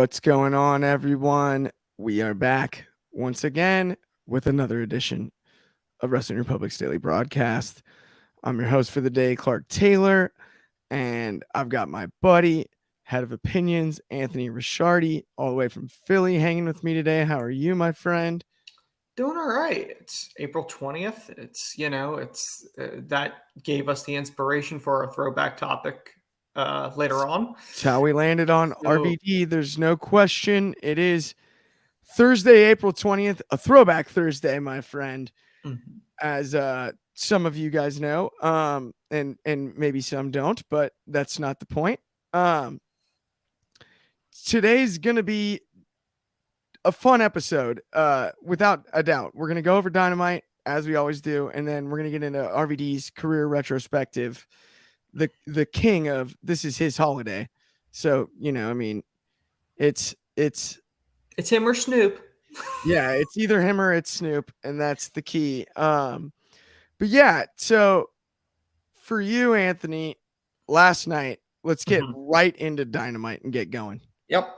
What's going on, everyone? We are back once again with another edition of Wrestling Republic's daily broadcast. I'm your host for the day, Clark Taylor, and I've got my buddy, head of opinions, Anthony Ricciardi, all the way from Philly, hanging with me today. How are you, my friend? Doing all right. It's April 20th. That gave us the inspiration for our throwback topic later on. It's how we landed on So, RVD. There's no question. It is Thursday, April 20th, a throwback Thursday, my friend. mhm. As some of you guys know, and maybe some don't, but that's not the point. Today's gonna be a fun episode, without a doubt. We're gonna go over Dynamite as we always do, and then we're gonna get into RVD's career retrospective. The king of this is his holiday, so I mean, it's It's him or Snoop. yeah, it's either him or it's Snoop, and that's the key. But yeah, so for you, Anthony, last night, let's get right into Dynamite and get going. Yep.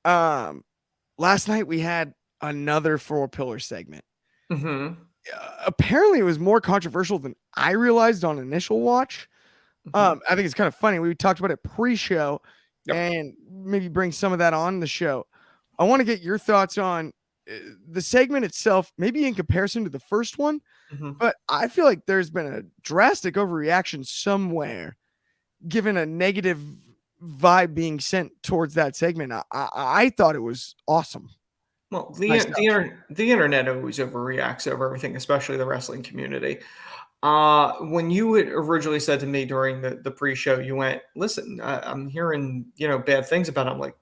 Last night we had another four pillar segment. Mm-hmm. Apparently it was more controversial than I realized on initial watch. I think it's kind of funny. We talked about it pre-show and maybe bring some of that on the show. I want to get your thoughts on the segment itself, maybe in comparison to the first one, but I feel like there's been a drastic overreaction somewhere, given a negative vibe being sent towards that segment. I thought it was awesome. Well, the internet always overreacts over everything, especially the wrestling community. When you had originally said to me during the pre-show, you went, "Listen, I'm hearing bad things about it." I'm like,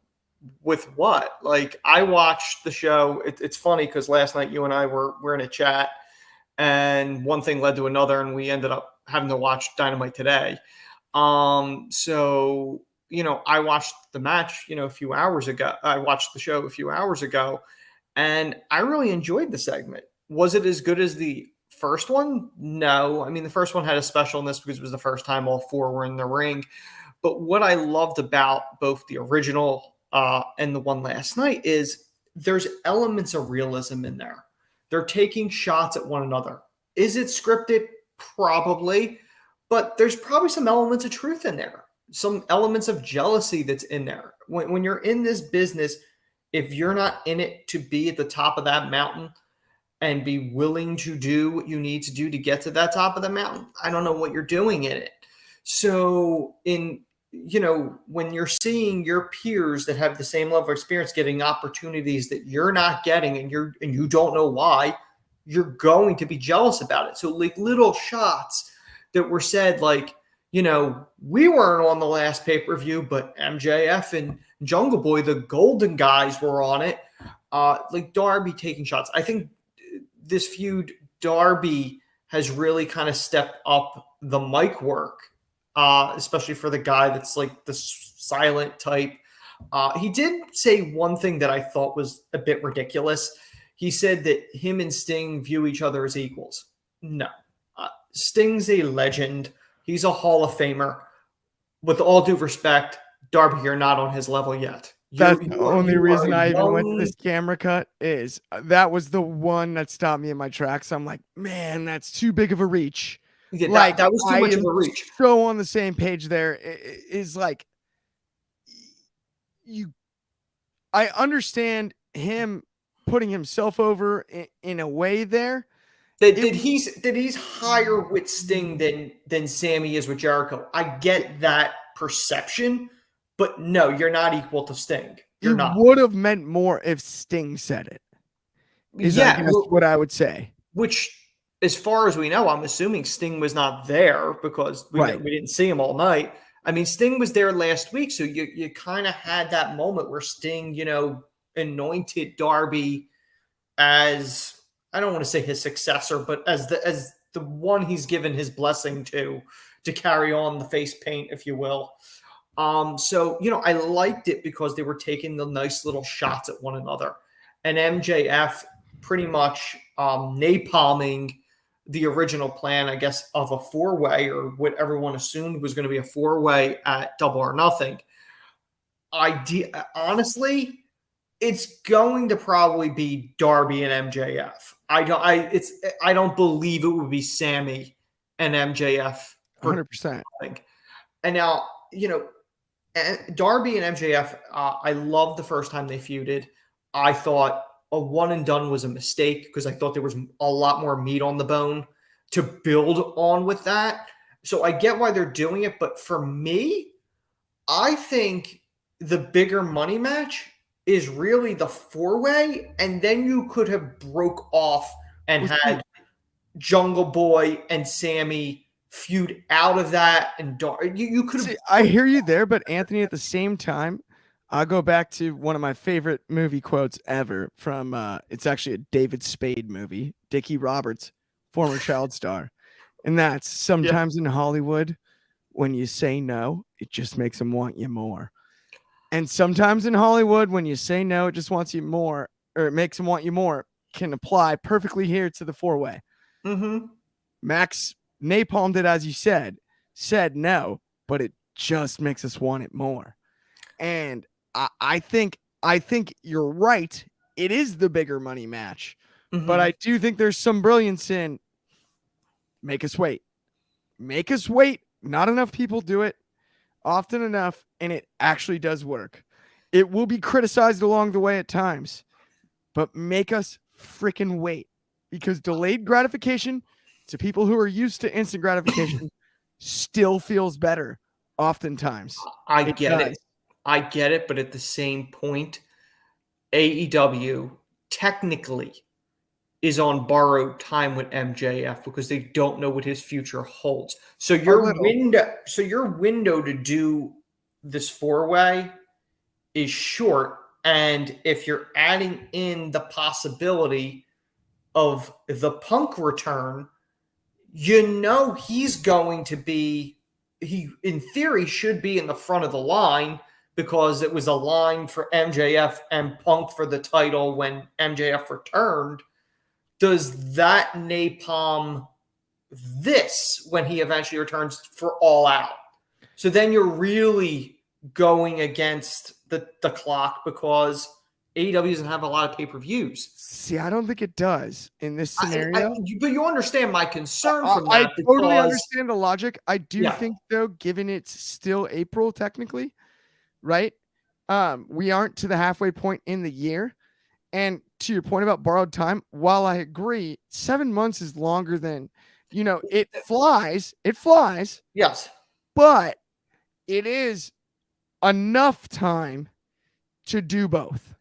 with what? Like, I watched the show. It's funny because last night you and I were in a chat, and one thing led to another, and we ended up having to watch Dynamite today. So I watched the match, a few hours ago. I watched the show a few hours ago, and I really enjoyed the segment. Was it as good as the first one? No. I mean, the first one had a specialness because it was the first time all four were in the ring. But what I loved about both the original and the one last night is there's elements of realism in there. They're taking shots at one another. Is it scripted? Probably. But there's probably some elements of truth in there. Some elements of jealousy that's in there. When you're in this business, if you're not in it to be at the top of that mountain and be willing to do what you need to do to get to that top of the mountain, I don't know what you're doing in it. So when you're seeing your peers that have the same level of experience getting opportunities that you're not getting and you don't know why, you're going to be jealous about it. So like little shots that were said, like, we weren't on the last pay-per-view, but MJF and Jungle Boy, the Golden Guys, were on it. Like Darby taking shots. I think this feud, Darby has really kind of stepped up the mic work, especially for the guy that's like the silent type. He did say one thing that I thought was a bit ridiculous. He said that him and Sting view each other as equals. No. Sting's a legend. He's a Hall of Famer. With all due respect, Darby, you're not on his level yet. That's the only reason I even went to this camera cut is that was the one that stopped me in my tracks. I'm like, man, that's too big of a reach. Yeah, that was too much of a reach. So on the same page there is like, I understand him putting himself over in a way there. That he's higher with Sting than Sammy is with Jericho. I get that perception, but no, you're not equal to Sting. You're not. It would have meant more if Sting said it. What I would say. Which, as far as we know, I'm assuming Sting was not there because we didn't see him all night. I mean, Sting was there last week, so you kind of had that moment where Sting, anointed Darby as, I don't want to say his successor, but as the one he's given his blessing to carry on the face paint, if you will. So I liked it because they were taking the nice little shots at one another, and MJF pretty much napalming the original plan, I guess, of a four-way, or what everyone assumed was going to be a four-way at Double or Nothing. honestly, it's going to probably be Darby and MJF. I don't believe it would be Sammy and MJF for 100%. nothing. And now, Darby and MJF, I loved the first time they feuded. I thought a one and done was a mistake because I thought there was a lot more meat on the bone to build on with that. So I get why they're doing it. But for me, I think the bigger money match is really the four-way. And then you could have broke off and had Jungle Boy and Sammy feud out of that. And you could have. I hear you there, but Anthony, at the same time, I'll go back to one of my favorite movie quotes ever from it's actually a David Spade movie, Dickie Roberts, former child star. And that's sometimes in Hollywood, when you say no, it just makes them want you more. And sometimes in Hollywood, when you say no, it just wants you more, or it makes them want you more, can apply perfectly here to the four-way. Mm-hmm. Max napalmed it, as you said no, but it just makes us want it more. And I think you're right. It is the bigger money match, but I do think there's some brilliance in make us wait. Not enough people do it often enough, and it actually does work. It will be criticized along the way at times, but make us freaking wait, because delayed gratification to people who are used to instant gratification still feels better oftentimes. I get it, but at the same point, AEW technically is on borrowed time with MJF because they don't know what his future holds. So your window to do this four-way is short. And if you're adding in the possibility of the Punk return, he's going to be, he in theory should be in the front of the line because it was a line for MJF and Punk for the title when MJF returned. Does that napalm this when he eventually returns for All Out? So then you're really going against the clock because AEW doesn't have a lot of pay-per-views. See, I don't think it does in this scenario. But you understand my concern from that. I totally understand the logic. I do think, though, given it's still April technically, right? We aren't to the halfway point in the year. And to your point about borrowed time, while I agree, 7 months is longer than, it flies. Yes. But it is enough time to do both.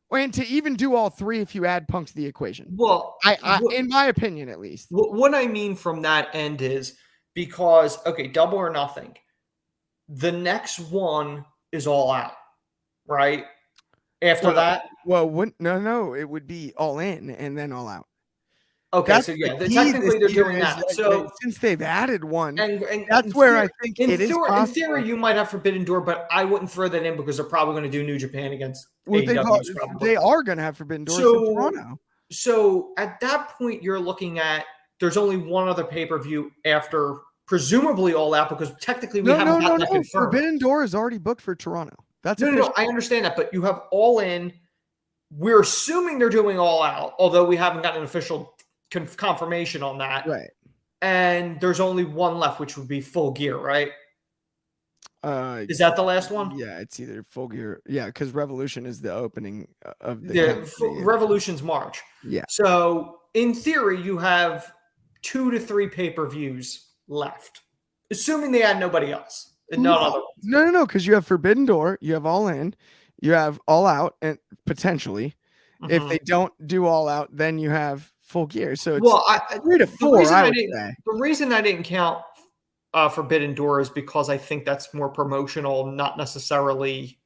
And to even do all three if you add Punk to the equation. Well, in my opinion, at least. What I mean from that end is because, Double or Nothing, the next one is All Out, right? After that? Well, no, it would be All In and then All Out. Okay, so technically they're doing that. So since they've added one, and that's where I think it is possible. In theory, you might have Forbidden Door, but I wouldn't throw that in because they're probably going to do New Japan against AEW. They are going to have Forbidden Door in Toronto. So at that point, you're looking at there's only one other pay-per-view after presumably All Out because technically we haven't got that confirmed. Forbidden Door is already booked for Toronto. No, I understand that, but you have All In. We're assuming they're doing All Out, although we haven't gotten an official confirmation on that. Right. And there's only one left, which would be Full Gear, right? Is that the last one? Yeah, it's either Full Gear. Yeah, because Revolution is the opening of the Revolution's March. Yeah. So in theory, you have 2 to 3 pay-per-views left, assuming they add nobody else. No, because you have Forbidden Door, you have All In, you have All Out, and potentially, if they don't do All Out, then you have Full Gear. So it's 3 to 4. The reason I didn't count Forbidden Door is because I think that's more promotional, not necessarily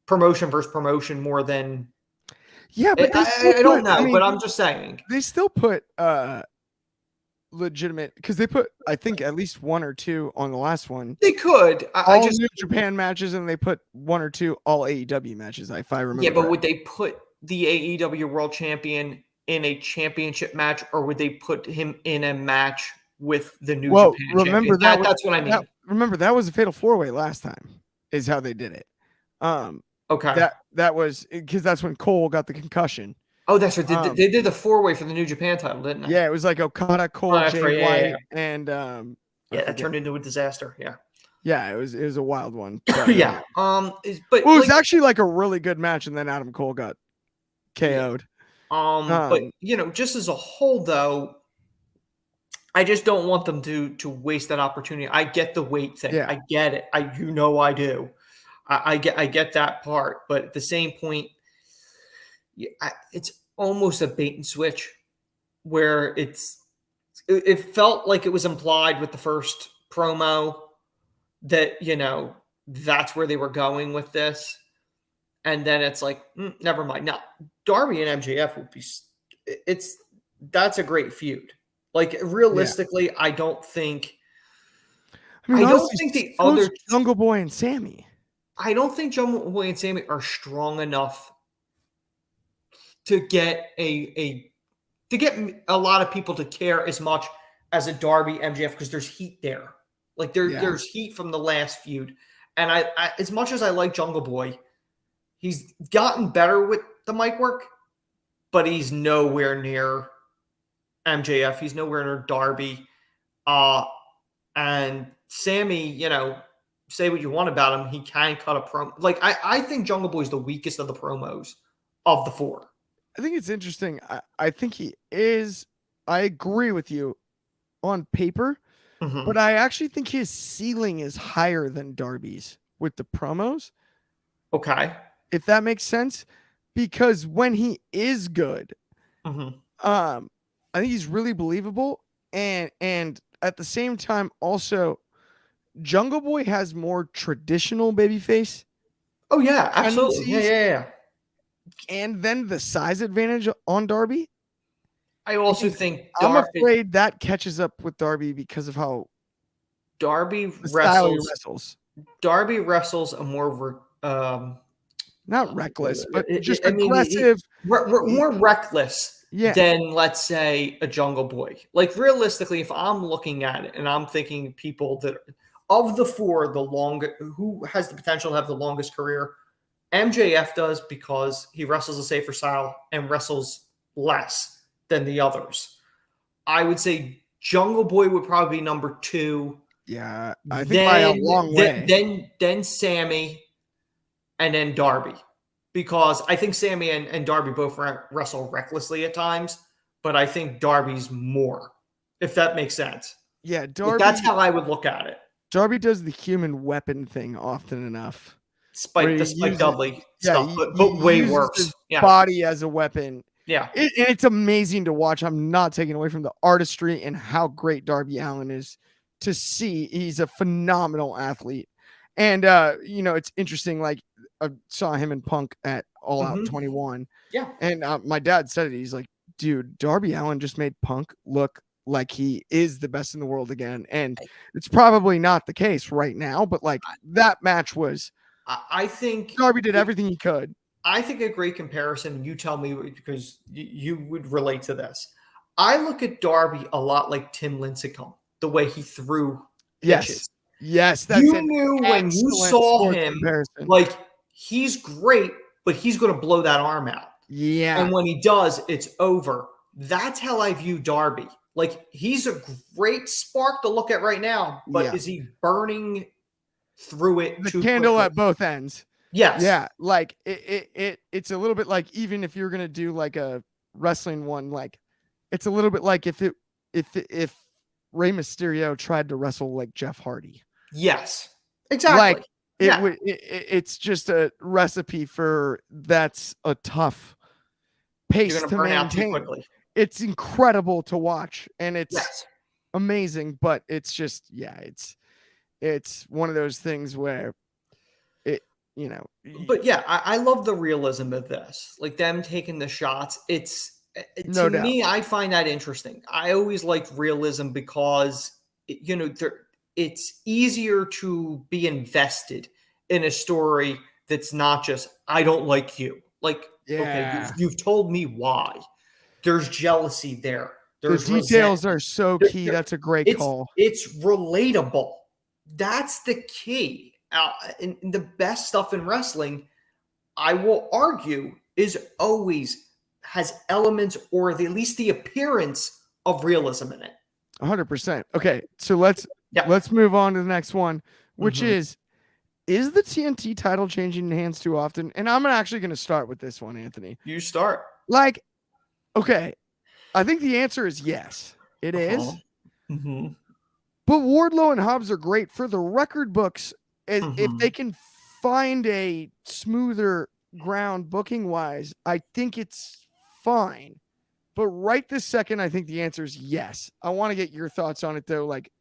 promotion versus promotion more than. Yeah, but I don't know, but I'm just saying they still put legitimate because they put I think at least 1 or 2 on the last one. They could all New Japan matches, and they put 1 or 2 all AEW matches. If I remember, yeah, but would they put the AEW World Champion in a championship match, or would they put him in a match with the New Japan champion? That's what I mean. Remember that was a Fatal 4-Way last time. Is how they did it. Okay. That was because that's when Cole got the concussion. Oh, that's right. They did the 4-way for the New Japan title, didn't they? Yeah, it was like Okada, Cole, that's Jay right. White, and that turned into a disaster. Yeah. Yeah, it was a wild one. But, yeah. But it was actually like a really good match, and then Adam Cole got KO'd. But just as a whole, though, I just don't want them to waste that opportunity. I get the weight thing. Yeah. I get it. I do. I get that part, but at the same point, it's almost a bait and switch where it felt like it was implied with the first promo that that's where they were going with this, and then it's like never mind. Now Darby and MJF would be that's a great feud. Like realistically, I don't think. I don't think the other Jungle Boy and Sammy. I don't think Jungle Boy and Sammy are strong enough to get a lot of people to care as much as a Darby MJF because there's heat there. Like there's heat from the last feud. And I as much as I like Jungle Boy, he's gotten better with the mic work, but he's nowhere near MJF. He's nowhere near Darby. And Sammy, say what you want about him, he can cut a promo. Like I think Jungle Boy is the weakest of the promos of the four. I think it's interesting. I think he is. I agree with you on paper, but I actually think his ceiling is higher than Darby's with the promos. Okay. If that makes sense. Because when he is good, I think he's really believable. And at the same time, also, Jungle Boy has more traditional babyface. Oh, yeah, absolutely. Yeah. And then the size advantage on Darby. I also think I'm afraid that catches up with Darby because of how Darby wrestles. Darby wrestles a more not reckless, but just aggressive, more reckless than, let's say, a Jungle Boy. Like realistically, if I'm looking at it and I'm thinking people that of the four, who has the potential to have the longest career, MJF does because he wrestles a safer style and wrestles less than the others. I would say Jungle Boy would probably be number 2. Yeah, I think by a long way. Then Sammy, and then Darby. Because I think Sammy and Darby both wrestle recklessly at times, but I think Darby's more, if that makes sense. Yeah, Darby. That's how I would look at it. Darby does the human weapon thing often enough. The Spike Dudley stuff, but way worse. His body as a weapon. Yeah. And it's amazing to watch. I'm not taking away from the artistry and how great Darby Allin is to see. He's a phenomenal athlete. And, it's interesting. Like, I saw him in Punk at All Out 21. Yeah. And my dad said it. He's like, dude, Darby Allin just made Punk look like he is the best in the world again. And it's probably not the case right now, but like that match was. I think Darby did everything he could. I think a great comparison, you tell me because you would relate to this. I look at Darby a lot like Tim Lincecum, the way he threw pitches. Yes, that's you knew when you saw him, comparison. Like he's great, but he's going to blow that arm out. Yeah. And when he does, it's over. That's how I view Darby. Like he's a great spark to look at right now, but is he burning through it? The candle at both ends. Yes. Yeah. Like it's a little bit like, even if you're gonna do like a wrestling one, like it's a little bit like if Rey Mysterio tried to wrestle like Jeff Hardy. Yes. Exactly. Like it's just a recipe for that's a toff pace to burn out maintain. too quickly. It's incredible to watch and it's amazing, but it's just it's one of those things where But yeah, I love the realism of this. Like them taking the shots. It's to me, I find that interesting. I always like realism because it's easier to be invested in a story that's not just I don't like you. Like okay, you've told me why. There's jealousy there. There's the details are so key. That's a great call. It's relatable. That's the key. in the best stuff in wrestling, I will argue, is always has elements or at least the appearance of realism in it. 100%. Okay, so let's move on to the next one, which is the TNT title changing hands too often? And I'm actually going to start with this one, Anthony. You start. Like, okay, I think the answer is yes. It is. Mm-hmm. But Wardlow and Hobbs are great for the record books. If they can find a smoother ground booking wise, I think it's fine. But right this second, I think the answer is yes. I want to get your thoughts on it though. Like,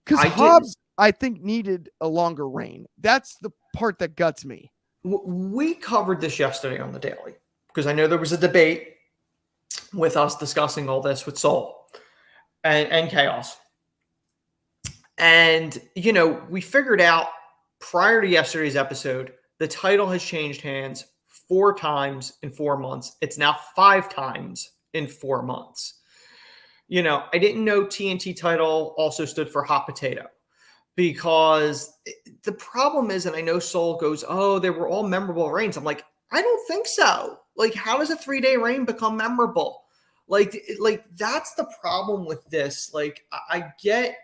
because Hobbs, I think, needed a longer reign. That's the part that guts me. We covered this yesterday on the Daily because I know there was a debate with us discussing all this with Soul and Chaos. And, you know, we figured out prior to yesterday's episode, the title has changed hands 4 times in 4 months. It's now 5 times in 4 months. You know, I didn't know TNT title also stood for hot potato because the problem is, and I know Soul goes, oh, they were all memorable reigns. I'm like, I don't think so. Like, how does a 3-day reign become memorable? Like that's the problem with this. Like, I get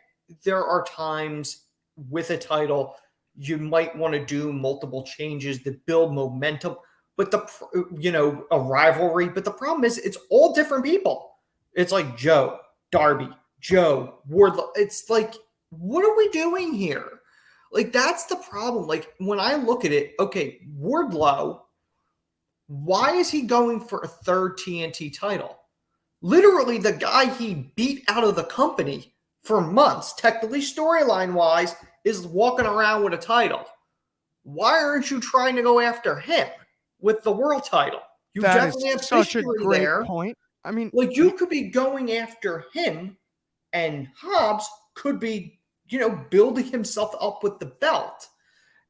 there are times with a title you might want to do multiple changes to build momentum, but a rivalry. But the problem is it's all different people. It's like Joe, Darby, Joe, Wardlow. It's like, what are we doing here? Like, that's the problem. Like, when I look at it, okay, Wardlow, why is he going for a 3rd TNT title? Literally, the guy he beat out of the company for months, technically storyline-wise, is walking around with a title. Why aren't you trying to go after him with the world title? You that definitely is have such a great there. point. I mean, like, you could be going after him, and Hobbs could be, building himself up with the belt.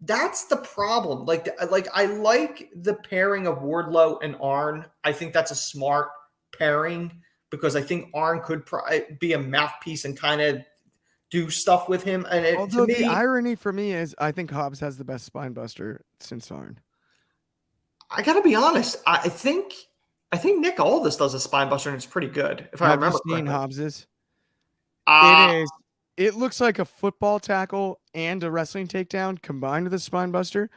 That's the problem. Like I like the pairing of Wardlow and Arn. I think that's a smart pairing because I think Arn could be a mouthpiece and kind of do stuff with him. And although the irony for me is I think Hobbs has the best spine buster since Arn. I gotta be honest. I think Nick Aldis does a spine buster and it's pretty good. If I remember correctly. Hobbs's. It is. It looks like a football tackle and a wrestling takedown combined with a spine buster.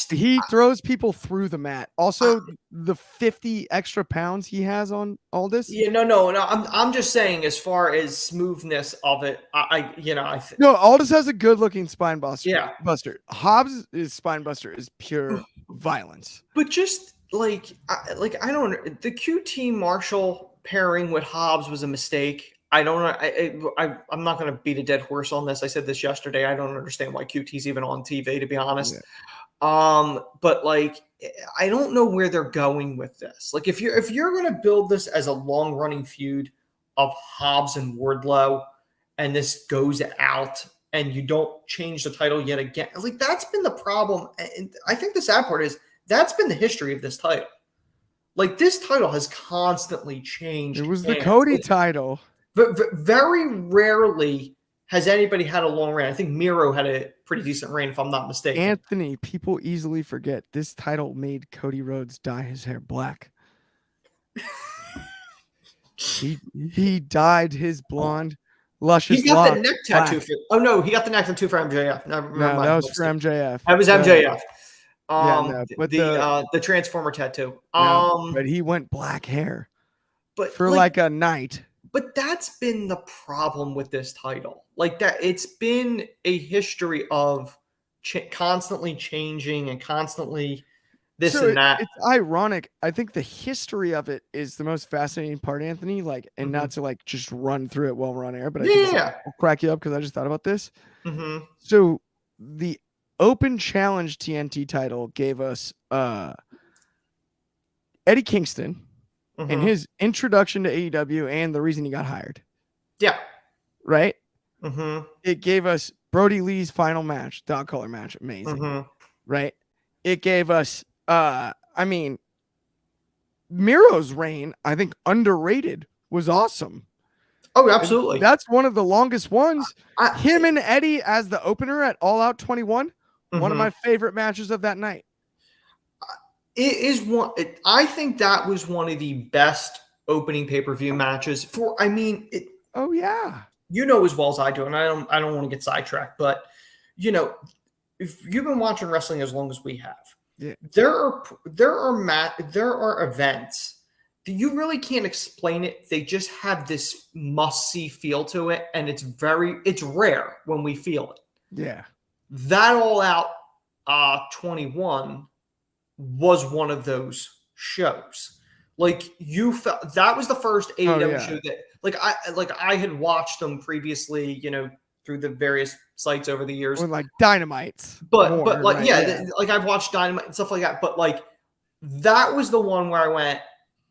He throws people through the mat. Also, the 50 extra pounds he has on Aldis. Yeah, no. I'm just saying, as far as smoothness of it, no, Aldis has a good looking spine buster. Yeah, buster. Hobbs' spine buster is pure violence. But just I don't. The QT Marshall pairing with Hobbs was a mistake. I don't know. I'm not going to beat a dead horse on this. I said this yesterday. I don't understand why QT's even on TV, to be honest. Yeah. But I don't know where they're going with this. Like, if you're going to build this as a long running feud of Hobbs and Wardlow, and this goes out, and you don't change the title yet again, like, that's been the problem. And I think the sad part is that's been the history of this title. Like, this title has constantly changed. It was the Cody title. But very rarely has anybody had a long reign. I think Miro had a pretty decent reign, if I'm not mistaken. Anthony, people easily forget this title made Cody Rhodes dye his hair black. he dyed his blonde, luscious. He got the neck tattoo for. He got the neck tattoo for MJF. No, that was for MJF. That was MJF. But the Transformer tattoo. But he went black hair. But for like a night. But that's been the problem with this title. Like, that it's been a history of constantly changing and constantly this and that. It's ironic. I think the history of it is the most fascinating part, Anthony. Like, and not to just run through it while we're on air, but I think I'll crack you up because I just thought about this. Mm-hmm. So the Open Challenge TNT title gave us Eddie Kingston. And his introduction to AEW and the reason he got hired. Yeah. Right? Mm-hmm. It gave us Brody Lee's final match, dog collar match. Amazing. Mm-hmm. Right? It gave us, Miro's reign, I think underrated, was awesome. Oh, absolutely. And that's one of the longest ones. Him and Eddie as the opener at All Out 21 One of my favorite matches of that night. It is one. I think that was one of the best opening pay-per-view matches Oh yeah. You know as well as I do, and I don't want to get sidetracked, but you know, if you've been watching wrestling as long as we have, yeah, there are events that you really can't explain it. They just have this must-see feel to it, and it's rare when we feel it. Yeah. That All Out 21 was one of those shows. Like you felt that was the first AEW show that I had watched them previously, you know, through the various sites over the years. Or like Dynamites. I've watched Dynamite and stuff like that. But like that was the one where I went,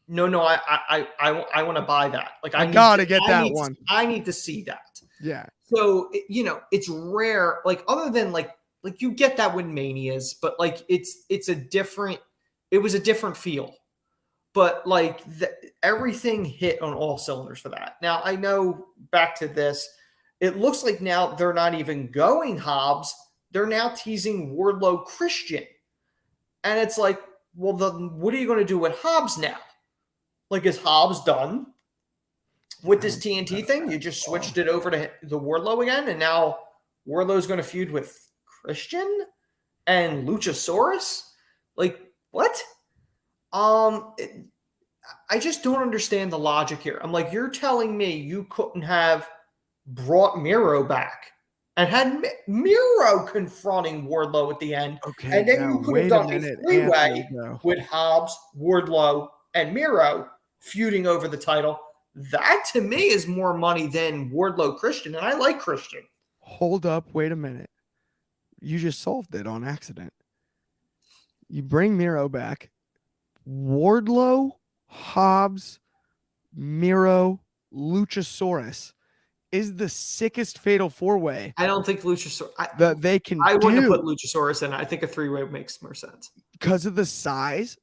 no, I want to buy that. Like I gotta get that one. I need to see that. Yeah. So it's rare. Like other than like you get that with Manias, but like it was a different feel. But like everything hit on all cylinders for that. Now I know back to this, it looks like now they're not even going Hobbs. They're now teasing Wardlow Christian. And it's like, well, what are you going to do with Hobbs now? Like, is Hobbs done with this TNT thing? You just switched it over to the Wardlow again, and now Wardlow's going to feud with Christian and Luchasaurus? Like, what? I just don't understand the logic here. I'm like, you're telling me you couldn't have brought Miro back and had Miro confronting Wardlow at the end. Okay. And then you could have done a three-way with Hobbs, Wardlow, and Miro feuding over the title. That to me is more money than Wardlow Christian. And I like Christian. Hold up. Wait a minute. You just solved it on accident. You bring Miro back. Wardlow, Hobbs, Miro, Luchasaurus is the sickest fatal four-way. I don't think Luchasaurus that they can. I wouldn't have put Luchasaurus in. I think a three-way makes more sense because of the size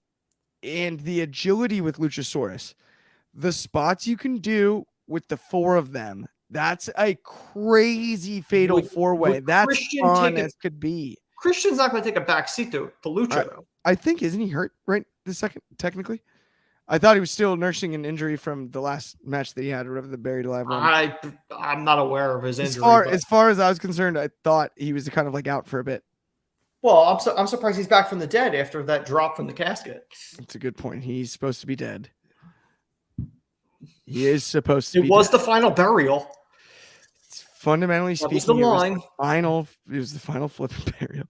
and the agility with Luchasaurus. The spots you can do with the four of them. That's a crazy fatal four-way. That's Christian fun as could be. Christian's not going to take a back seat to Lucha, though. I think, isn't he hurt right this second, technically? I thought he was still nursing an injury from the last match that he had, or the Buried Alive one. I'm not aware of his injury. As far as I was concerned, I thought he was kind of like out for a bit. Well, I'm surprised he's back from the dead after that drop from the casket. That's a good point. He's supposed to be dead. He is supposed to be dead. It was dead. The final burial. Fundamentally speaking, it was the final flipping burial.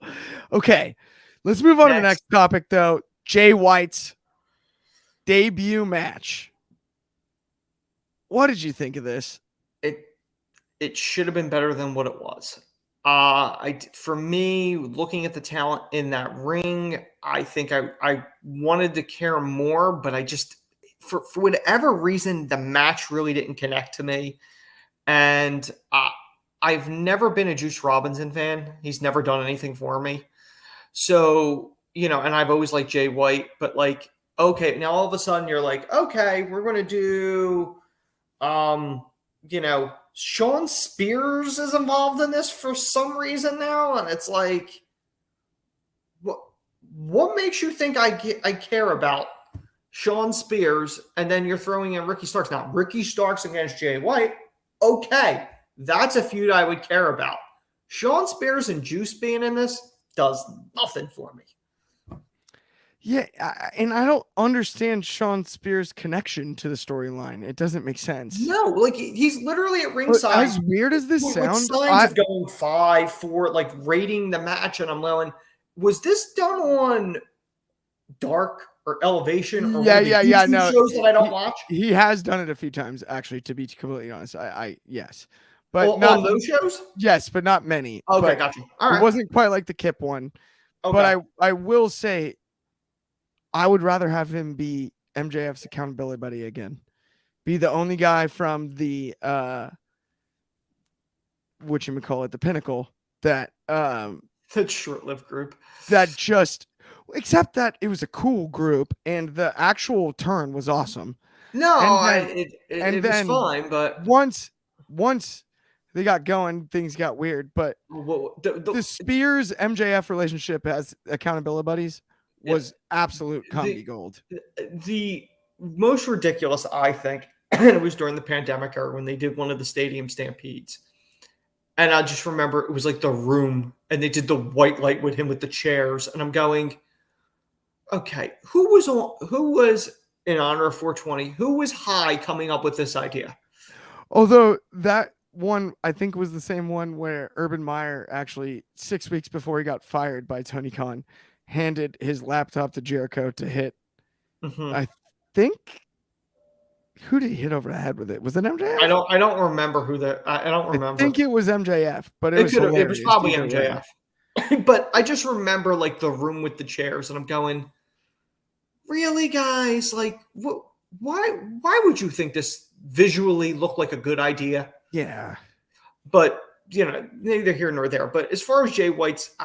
Okay, let's move on to the next topic, though. Jay White's debut match. What did you think of this? It should have been better than what it was. For me, looking at the talent in that ring, I think I wanted to care more, but I just, for whatever reason, the match really didn't connect to me. And I've never been a Juice Robinson fan. He's never done anything for me. So, and I've always liked Jay White, but like, okay, now all of a sudden you're like, okay, we're going to do, Sean Spears is involved in this for some reason now. And it's like, what makes you think I care about Sean Spears? And then you're throwing in Ricky Starks. Now, Ricky Starks against Jay White. Okay. That's a feud I would care about. Sean Spears and Juice being in this does nothing for me. Yeah, and I don't understand Sean Spears' connection to the storyline. It doesn't make sense. No, like he's literally at ringside. But as weird as this sounds, signs of going 5-4, like rating the match, and I'm going, was this done on Dark or Elevation? Or yeah. No, shows that I don't watch. He has done it a few times, actually. To be completely honest, yes. But not on those shows? Yes, but not many. Okay, got you. All right. It wasn't quite like the Kip one. Okay. But I will say, I would rather have him be MJF's accountability buddy again. Be the only guy from the the Pinnacle that the short-lived group. That just, except that it was a cool group and the actual turn was awesome. No, it was fine, but once they got going, things got weird. But the Spears MJF relationship as accountability buddies was absolute comedy gold. The most ridiculous, I think, and it was during the pandemic era when they did one of the stadium stampedes. And I just remember it was like The Room, and they did the white light with him with the chairs. And I'm going, okay, who was in honor of 420? Who was high coming up with this idea? Although that one, I think, was the same one where Urban Meyer actually 6 weeks before he got fired by Tony Khan handed his laptop to Jericho to hit. I think, who did he hit over the head with it? Was it MJF? I don't remember who that. I don't remember. I think it was MJF, but it was probably MJF. But I just remember like The Room with the chairs, and I'm going, really, guys? Like, why would you think this visually looked like a good idea? Yeah. But, neither here nor there. But as far as Jay White's,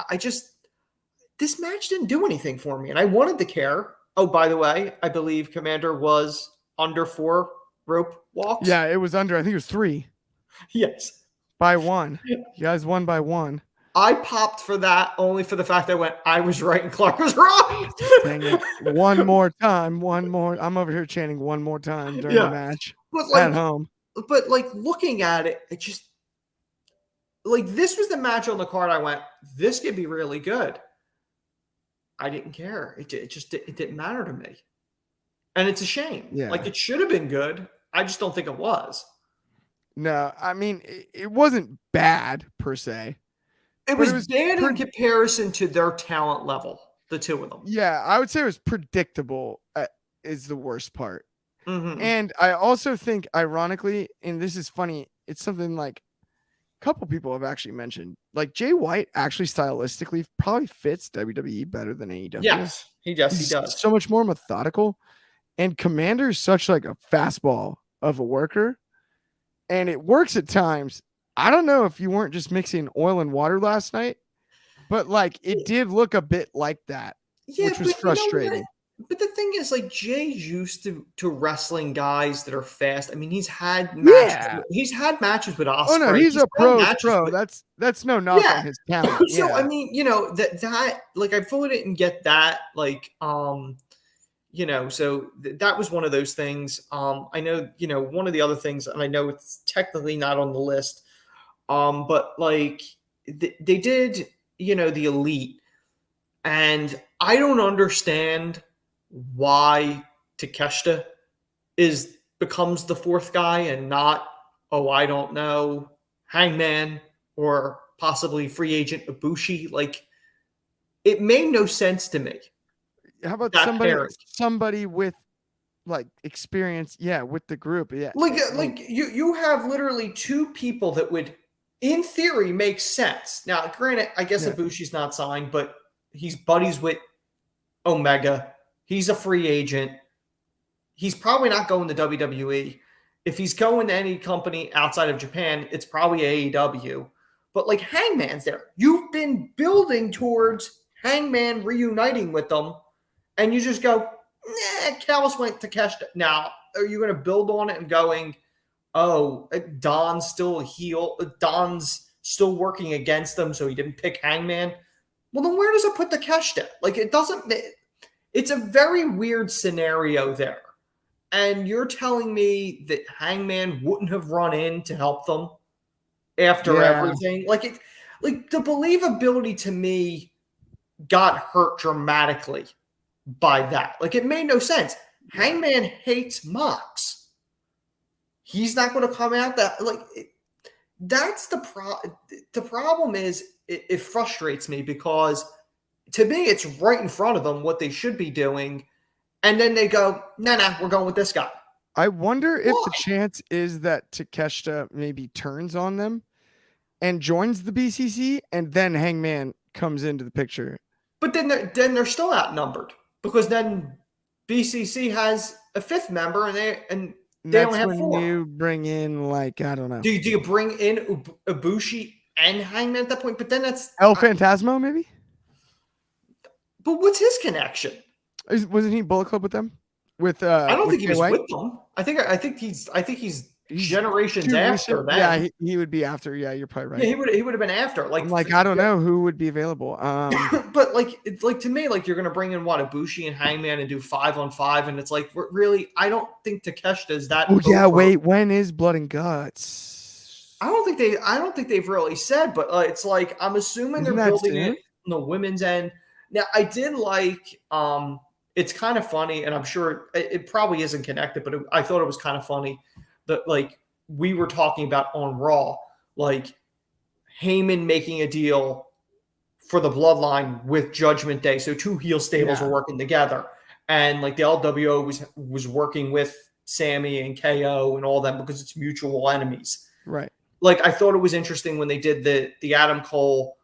this match didn't do anything for me, and I wanted to care. Oh, by the way, I believe Commander was under 4 rope walks. Yeah, it was under. I think it was 3. Yes. By 1. You guys won by 1. I popped for that only for the fact that I was right and Clark was wrong. Dang it. One more time. I'm over here chanting one more time during the match. But at home. But looking at it, it just this was the match on the card. I went, this could be really good. I didn't care. It didn't matter to me. And it's a shame. Yeah. It should have been good. I just don't think it was. No, I mean, it wasn't bad per se. It was bad in comparison to their talent level, the two of them. Yeah, I would say it was predictable is the worst part. Mm-hmm. And I also think, ironically, and this is funny, it's something like a couple people have actually mentioned, like Jay White actually stylistically probably fits WWE better than AEW. Yes, he does. He does. So much more methodical. And Commander's such like a fastball of a worker. And it works at times. I don't know if you weren't just mixing oil and water last night, but it did look a bit like that, which was frustrating. But the thing is, Jay's used to wrestling guys that are fast. I mean, he's had matches. Yeah. He's had matches with Ospreay. Oh no, he's a pro. That's no knock on his talent. So I mean, that I fully didn't get that. So that was one of those things. I know, one of the other things, and I know it's technically not on the list, but they did, the Elite, and I don't understand why Takeshita becomes the 4th guy and not, I don't know, Hangman or possibly free agent Ibushi. It made no sense to me. How about somebody with experience? Yeah, with the group. Yeah, you have literally 2 people that would, in theory, make sense. Now, granted, I guess Ibushi's not signed, but he's buddies with Omega. He's a free agent. He's probably not going to WWE. If he's going to any company outside of Japan, it's probably AEW. But Hangman's there. You've been building towards Hangman reuniting with them. And you just go, Callis went to Takeshita. Now, are you going to build on it and going, Don's still a heel. Don's still working against them, so he didn't pick Hangman? Well, then where does it put Takeshita? It doesn't. It's a very weird scenario there. And you're telling me that Hangman wouldn't have run in to help them after everything? The believability to me got hurt dramatically by that. It made no sense. Hangman hates Mox. He's not going to come out that that's the problem. The problem is it frustrates me because to me it's right in front of them what they should be doing, and then they go, nah, we're going with this guy. I wonder if the chance is that Takeshita maybe turns on them and joins the BCC, and then Hangman comes into the picture. But then they're still outnumbered. Because then BCC has a 5th member, and they don't have 4. You bring in I don't know. Do you bring in Ibushi and Hangman at that point? But then that's El Phantasmo, maybe. But what's his connection? Wasn't he Bullet Club with them? I don't think he was with them. I think he's generations after that. Yeah, he would be after. Yeah, you're probably right. Yeah, he would have been after. Like, I don't know who would be available. But it's like, to me, like, you're gonna bring in Ibushi and Hangman and do 5-on-5, and it's like, really, I don't think Takeshita is that. Oh yeah, wait, when is Blood and Guts? I don't think they've really said, but it's like, I'm assuming they're building it on the women's end. Now, I did like, it's kind of funny, and I'm sure it probably isn't connected, but I thought it was kind of funny that, like, we were talking about on Raw, like, Heyman making a deal for the Bloodline with Judgment Day, so two heel stables were working together, and like the LWO was working with Sammy and KO and all them because it's mutual enemies. Right. Like, I thought it was interesting when they did the Adam Cole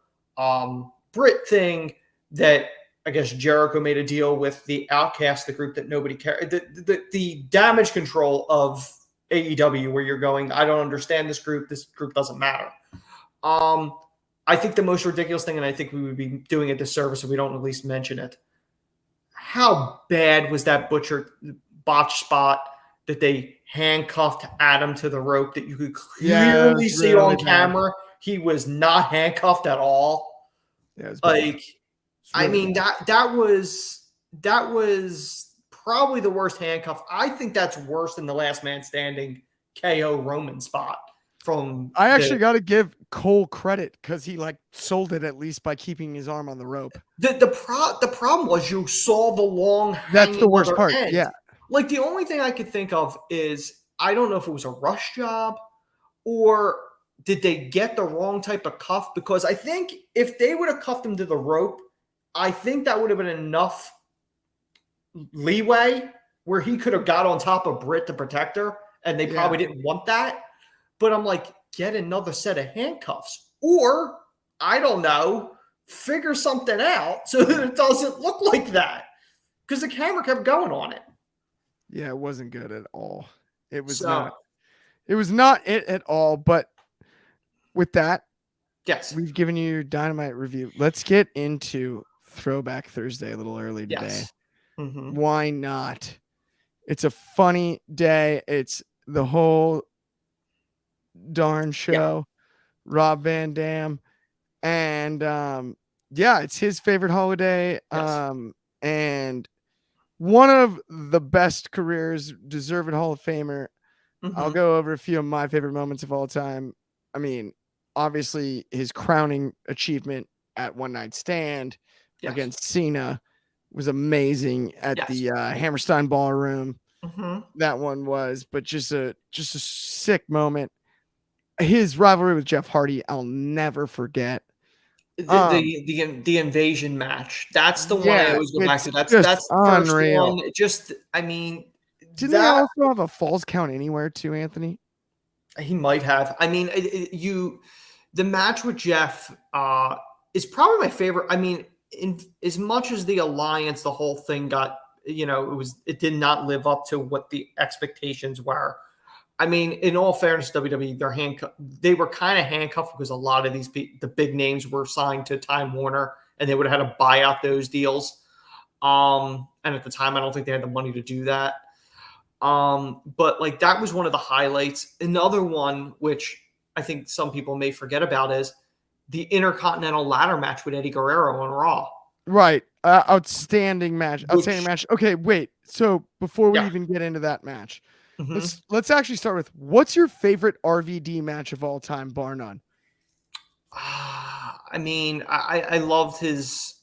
Britt thing, that I guess Jericho made a deal with the Outcast, the group that nobody cared, the damage control of AEW, where you're going, I don't understand this group doesn't matter. I think the most ridiculous thing, and I think we would be doing a disservice if we don't at least mention it, how bad was that botch spot that they handcuffed Adam to the rope that you could clearly see really on camera? He was not handcuffed at all. Yeah, like, I mean, that was probably the worst handcuff. I think that's worse than the last man standing KO Roman spot. I actually got to give Cole credit because he like sold it at least by keeping his arm on the rope. The problem was you saw the long. That's the worst part. End. Yeah. Like, the only thing I could think of is, I don't know if it was a rush job or did they get the wrong type of cuff? Because I think if they would have cuffed him to the rope, I think that would have been enough leeway where he could have got on top of Britt to protect her, and they probably didn't want that. But I'm like, get another set of handcuffs, or I don't know, figure something out so that it doesn't look like that, because the camera kept going on it. Yeah, it wasn't good at all. It was not. It was not it at all. But with that, yes, we've given you your Dynamite review. Let's get into Throwback Thursday a little early today. Yes. Mm-hmm. Why not? It's a funny day. It's the whole darn show. Rob Van Dam, and it's his favorite holiday. Yes. And one of the best careers, deserving Hall of Famer. Mm-hmm. I'll go over a few of my favorite moments of all time. I mean, obviously his crowning achievement at One Night Stand against Cena was amazing at the Hammerstein Ballroom. Mm-hmm. That one was, but just a sick moment. His rivalry with Jeff Hardy, I'll never forget. The invasion match. That's the one I always go back to. That's the unreal. first one. Just, I mean, didn't he also have a Falls Count Anywhere too, Anthony? He might have. I mean, the match with Jeff is probably my favorite. I mean, in as much as the alliance, the whole thing got, it did not live up to what the expectations were. I mean, in all fairness, WWE, they were kind of handcuffed because a lot of the big names were signed to Time Warner, and they would have had to buy out those deals. And at the time, I don't think they had the money to do that. But like, that was one of the highlights. Another one, which I think some people may forget about, is the Intercontinental ladder match with Eddie Guerrero on Raw. Right. Outstanding match. Okay, wait. So before we even get into that match, let's actually start with, what's your favorite RVD match of all time, bar none? I mean, I loved his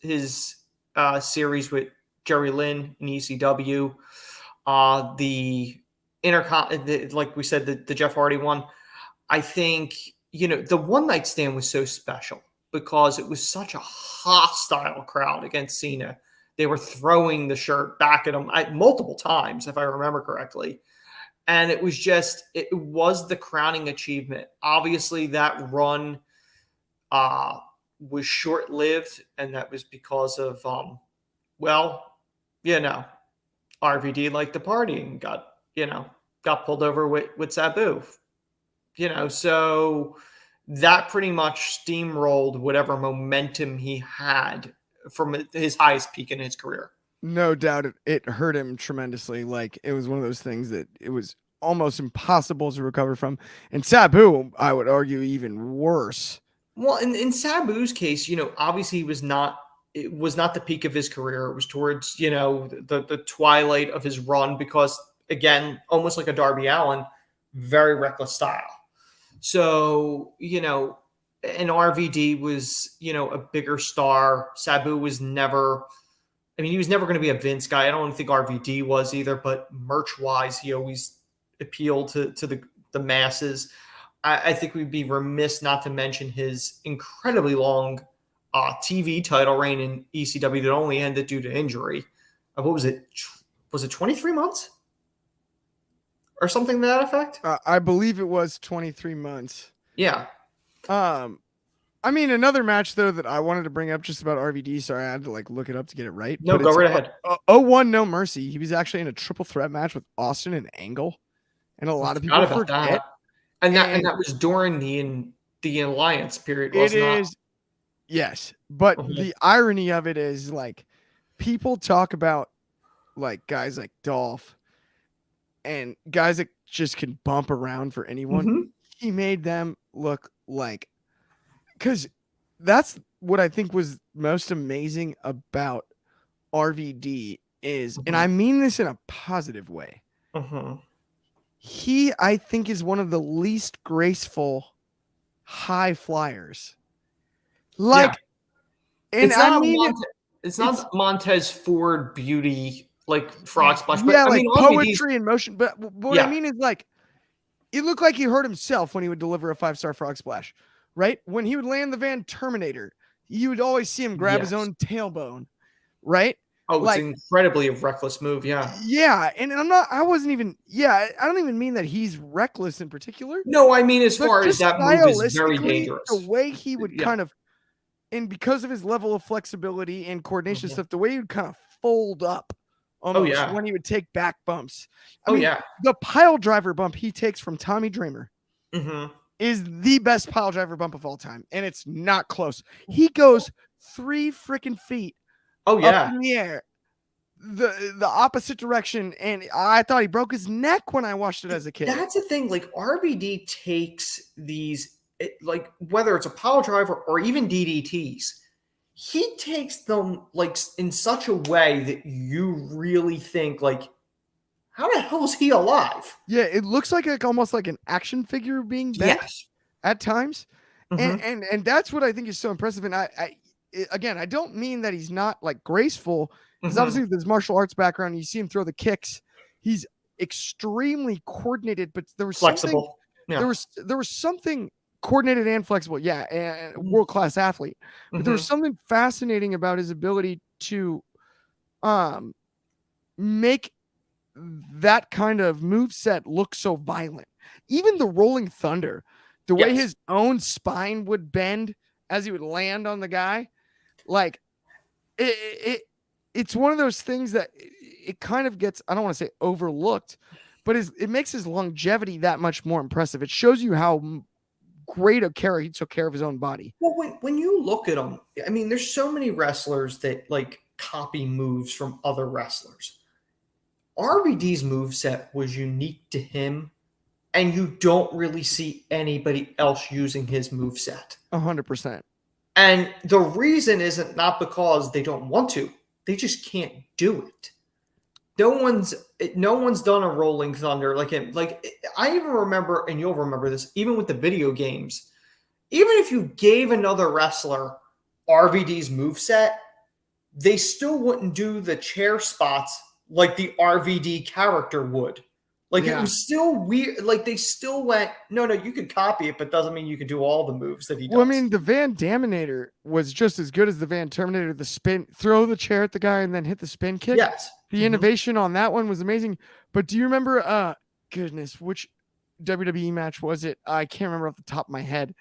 series with Jerry Lynn in ECW. The like we said, the Jeff Hardy one. I think, the One Night Stand was so special because it was such a hostile crowd against Cena. They were throwing the shirt back at him multiple times, if I remember correctly. And it was the crowning achievement. Obviously, that run was short-lived, and that was because of, RVD liked the party and got pulled over with Sabu. So that pretty much steamrolled whatever momentum he had from his highest peak in his career. No doubt it hurt him tremendously. Like, it was one of those things that it was almost impossible to recover from. And Sabu, I would argue, even worse. Well, in Sabu's case, obviously it was not the peak of his career. It was towards, the twilight of his run because, again, almost like a Darby Allin, very reckless style. So, and RVD was, a bigger star. Sabu was never, he was never going to be a Vince guy. I don't think RVD was either, but merch-wise, he always appealed to the masses. I think we'd be remiss not to mention his incredibly long TV title reign in ECW that only ended due to injury. What was it? Was it 23 months? Or something to that effect? I believe it was 23 months. Yeah. Another match, though, that I wanted to bring up just about RVD. Sorry, I had to look it up to get it right. No, go right ahead. 01 No Mercy. He was actually in a triple threat match with Austin and Angle. And a lot of people forget. That. And that was during the Alliance period, wasn't it? Yes. But the irony of it is, people talk about, guys like Dolph and guys that just can bump around for anyone. Mm-hmm. He made them look like, because that's what I think was most amazing about RVD is, and I mean this in a positive way. He, I think, is one of the least graceful high flyers. And it's not it's not Montez Ford beauty frog splash, but poetry in motion. But what I mean is it looked like he hurt himself when he would deliver a 5-star frog splash, right? When he would land the Van Terminator, you would always see him grab his own tailbone, right? Oh, it's an incredibly reckless move. Yeah. Yeah. And I don't even mean that he's reckless in particular. No, I mean, as far as that move is very dangerous. The way he would kind of, and because of his level of flexibility and coordination stuff, the way he would kind of fold up almost when he would take back bumps. The pile driver bump he takes from Tommy Dreamer is the best pile driver bump of all time. And it's not close. He goes 3 freaking feet. Up in the air, the opposite direction, and I thought he broke his neck when I watched it as a kid. That's the thing. RVD takes these, whether it's a power driver or even DDTs, he takes them in such a way that you really think how the hell is he alive? Yeah, it looks almost like an action figure being bent at times, and that's what I think is so impressive. And Again, I don't mean that he's not graceful, because obviously there's martial arts background. You see him throw the kicks. He's extremely coordinated, but there was flexible. There was something coordinated and flexible. Yeah, and world-class athlete. But there was something fascinating about his ability to make that kind of moveset look so violent. Even the Rolling Thunder, the way his own spine would bend as he would land on the guy. It's one of those things that it kind of gets, I don't want to say overlooked, but it makes his longevity that much more impressive. It shows you how great a care he took care of his own body. Well, when you look at him, there's so many wrestlers that copy moves from other wrestlers. RVD's moveset was unique to him, and you don't really see anybody else using his moveset. 100%. And the reason isn't not because they don't want to. They just can't do it. No one's done a Rolling Thunder like him. I even remember, and you'll remember this, even with the video games, even if you gave another wrestler RVD's moveset, they still wouldn't do the chair spots like the RVD character would. It was still weird. They still went, no, you could copy it, but doesn't mean you can do all the moves that he does. Well, the Van Daminator was just as good as the Van Terminator. The spin, throw the chair at the guy and then hit the spin kick. Yes. The innovation on that one was amazing. But do you remember, which WWE match was it? I can't remember off the top of my head.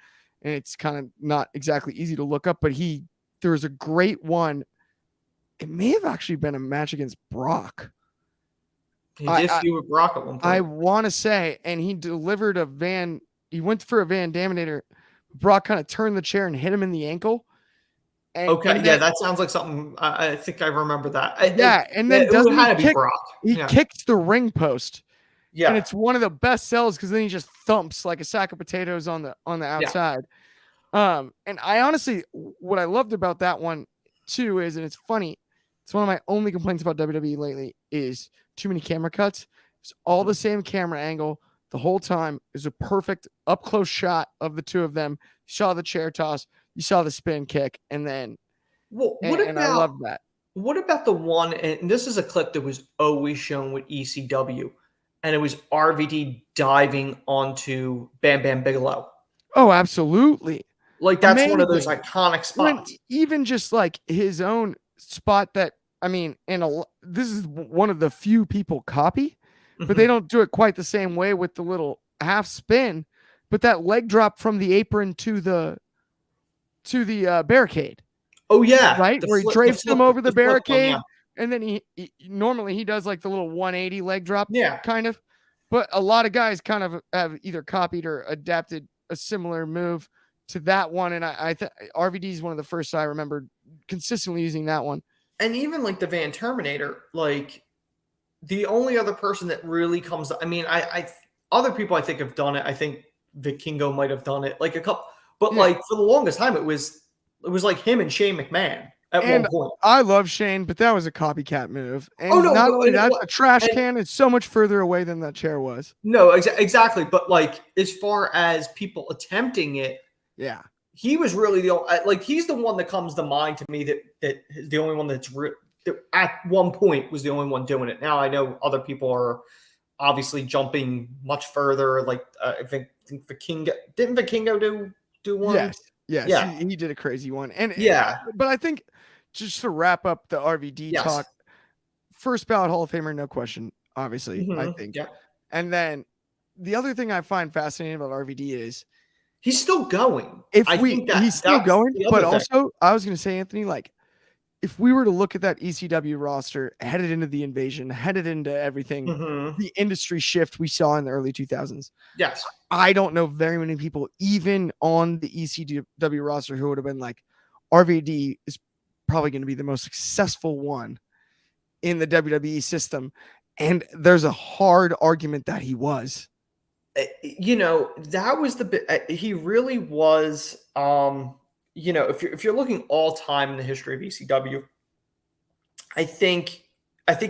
And it's kind of not exactly easy to look up, but there was a great one. It may have actually been a match against Brock. He did feud with Brock at one point. I want to say, and he delivered he went for a Van Daminator. Brock kind of turned the chair and hit him in the ankle. That sounds like something. I think I remember that. And then he kicks the ring post, Yeah. And it's one of the best sells because then he just thumps like a sack of potatoes on the outside. And I honestly, what I loved about that one too is, and it's funny, it's one of my only complaints about WWE lately is too many camera cuts. It's all the same camera angle the whole time. Is a perfect up close shot of the two of them. You saw the chair toss, you saw the spin kick, and then and I love that. What about the one? And this is a clip that was always shown with ECW, and it was RVD diving onto Bam Bam Bigelow. Oh, absolutely. Like that's one of those iconic spots. Even just like his own spot that, I mean, this is one of the few people copy, but they don't do it quite the same way with the little half spin, but that leg drop from the apron to the barricade. Oh yeah. Right. Where he drapes him over the barricade. And then he normally he does like the little 180 leg drop. Yeah. Kind of, but a lot of guys kind of have either copied or adapted a similar move to that one, and I RVD is one of the first I remember consistently using that one. And even like the Van Terminator, like the only other person that really comes, I mean, I other people I think have done it. I think Vikingo might have done it, like a couple, but like for the longest time it was like him and Shane McMahon at one point. I love Shane, but that was a copycat move. And not only that, a trash can is so much further away than that chair was. No, exactly. But like as far as people attempting it. Yeah, he was really he's the one that comes to mind to me that is the only one that at one point was the only one doing it. Now I know other people are obviously jumping much further. Like I think Vikingo didn't Vikingo do one? Yes, yeah. He did a crazy one, but I think just to wrap up the RVD talk, first ballot Hall of Famer, no question. Obviously, I think, and then the other thing I find fascinating about RVD is. He's still going. He's still going, but also I was going to say, Anthony, like if we were to look at that ECW roster headed into the invasion, headed into everything, the industry shift we saw in the early 2000s. Yes. I don't know very many people, even on the ECW roster, who would have been like, RVD is probably going to be the most successful one in the WWE system. And there's a hard argument that he was. You know, that was the bit. He really was. You know, if you're looking all time in the history of ECW, I think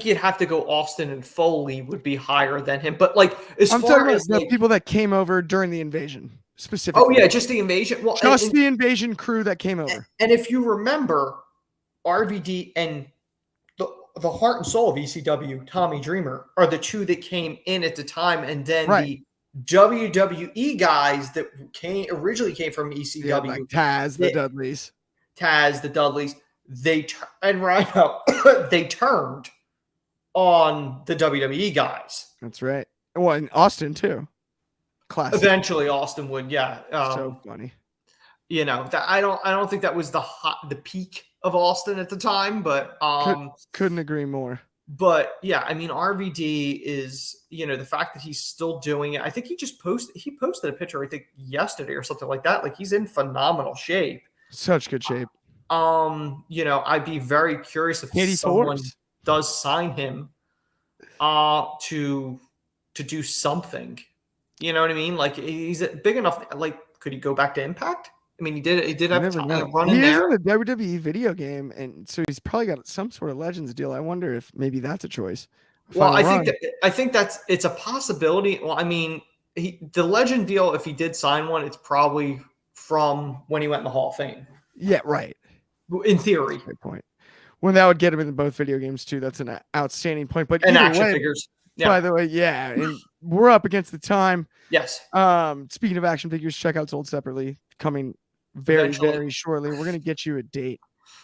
you'd have to go Austin and Foley would be higher than him. But like, I'm talking about the people that came over during the invasion specifically. Oh yeah, just the invasion. Well, just the invasion crew that came over. And if you remember, RVD and the heart and soul of ECW, Tommy Dreamer, are the two that came in at the time, and then the WWE guys that originally came from ECW, like Taz, the Dudleys, they turned on the WWE guys. That's right. Well, in Austin too. Classic. Eventually, Austin would, so funny. You know, that I don't think that was the peak of Austin at the time, but couldn't agree more. But yeah, I mean, RVD is, you know, the fact that he's still doing it. I think he posted a picture, I think yesterday or something like that. Like he's in phenomenal shape. Such good shape. You know, I'd be very curious if someone does sign him to do something. You know what I mean? Like he's big enough. Like, could he go back to Impact? I mean, he did have time to run in there. He is in the WWE video game, and so he's probably got some sort of Legends deal. I wonder if maybe that's a choice. Well, I think it's a possibility. Well, I mean, the Legend deal, if he did sign one, it's probably from when he went in the Hall of Fame. Yeah, right. In theory. Good point. When that would get him in both video games too. That's an outstanding point. But and action figures. Yeah. By the way, yeah, and we're up against the time. Yes. Speaking of action figures, check out Sold Separately, coming very shortly. We're gonna get you a date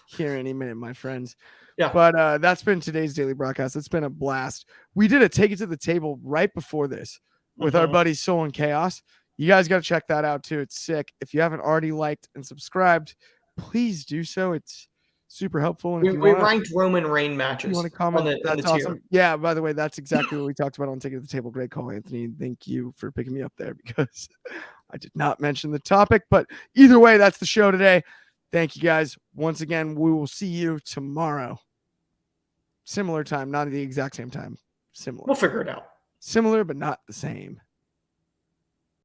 here any minute, my friends. Yeah. But that's been today's daily broadcast. It's been a blast. We did a Take It to the Table right before this with our buddies Soul and Chaos. You guys got to check that out too. It's sick. If you haven't already liked and subscribed, please do so. It's super helpful. And we ranked Roman Reigns matches. You want to comment? That's awesome. Yeah, by the way, that's exactly what we talked about on Take It to the Table. Great call, Anthony. Thank you for picking me up there because I did not mention the topic. But either way, that's the show today. Thank you guys. Once again, we will see you tomorrow. Similar time, not at the exact same time. Similar. We'll figure it out. Similar, but not the same.